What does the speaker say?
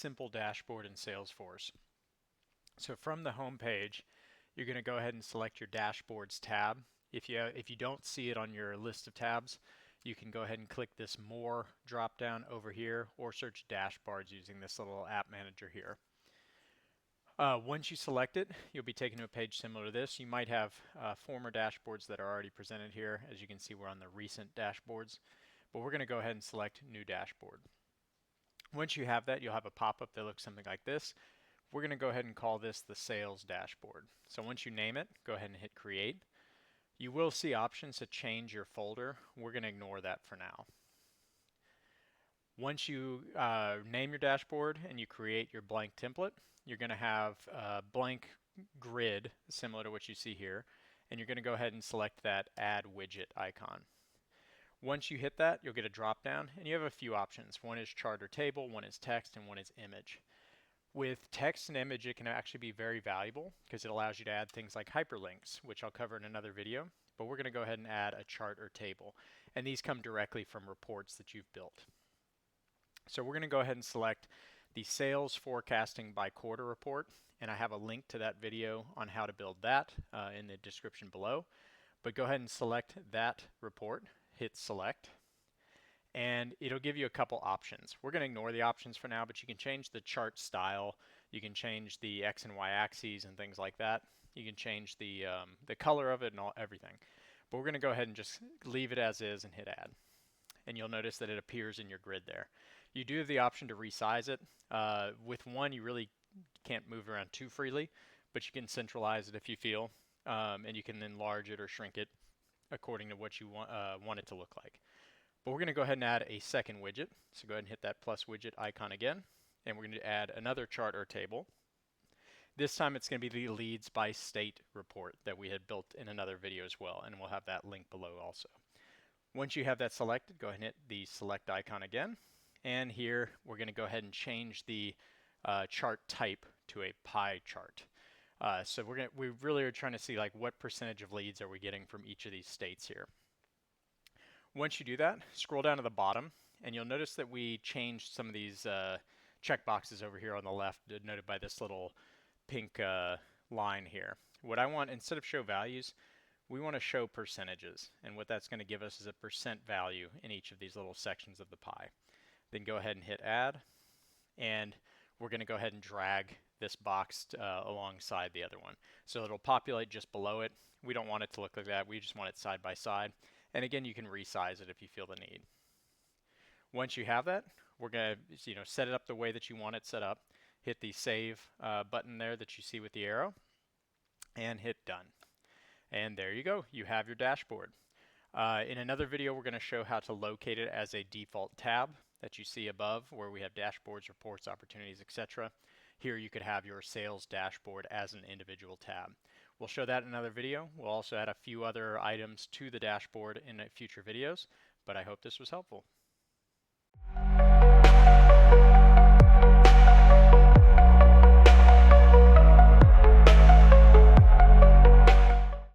simple dashboard in Salesforce. So from the home page, you're going to go ahead and select your Dashboards tab. If you don't see it on your list of tabs, you can go ahead and click this More drop down over here, or search Dashboards using this little app manager here. Once you select it, you'll be taken to a page similar to this. You might have former dashboards that are already presented here. As you can see, we're on the recent dashboards, but we're going to go ahead and select New Dashboard. Once you have that, you'll have a pop-up that looks something like this. We're going to go ahead and call this the Sales Dashboard. So once you name it, go ahead and hit Create. You will see options to change your folder. We're going to ignore that for now. Once you name your dashboard and you create your blank template, you're going to have a blank grid similar to what you see here, and you're going to go ahead and select that Add Widget icon. Once you hit that, you'll get a drop down, and you have a few options. One is chart or table, one is text, and one is image. With text and image, it can actually be very valuable because it allows you to add things like hyperlinks, which I'll cover in another video. But we're going to go ahead and add a chart or table, and these come directly from reports that you've built. So we're going to go ahead and select the Sales Forecasting by Quarter report, and I have a link to that video on how to build that in the description below. But go ahead and select that report, hit Select, and it'll give you a couple options. We're going to ignore the options for now, but you can change the chart style, you can change the X and Y axes and things like that. You can change the color of it and everything. But we're going to go ahead and just leave it as is and hit Add. And you'll notice that it appears in your grid there. You do have the option to resize it. With one, you really can't move around too freely, but you can centralize it if you feel, and you can enlarge it or shrink it according to what you want it to look like. But we're going to go ahead and add a second widget. So go ahead and hit that plus widget icon again, and we're going to add another chart or table. This time it's going to be the leads by state report that we had built in another video as well, and we'll have that link below also. Once you have that selected, go ahead and hit the select icon again. And here we're going to go ahead and change the chart type to a pie chart. So we really are trying to see like what percentage of leads are we getting from each of these states here. Once you do that, scroll down to the bottom, and you'll notice that we changed some of these checkboxes over here on the left, denoted by this little pink line here. What I want, instead of show values, we want to show percentages, and what that's going to give us is a percent value in each of these little sections of the pie. Then go ahead and hit Add, and we're going to go ahead and drag this box alongside the other one. So it'll populate just below it. We don't want it to look like that. We just want it side by side. And again, you can resize it if you feel the need. Once you have that, we're going to set it up the way that you want it set up. Hit the Save button there that you see with the arrow, and hit Done. And there you go. You have your dashboard. In another video, we're going to show how to locate it as a default tab that you see above, where we have dashboards, reports, opportunities, etc. Here you could have your sales dashboard as an individual tab. We'll show that in another video. We'll also add a few other items to the dashboard in future videos, but I hope this was helpful.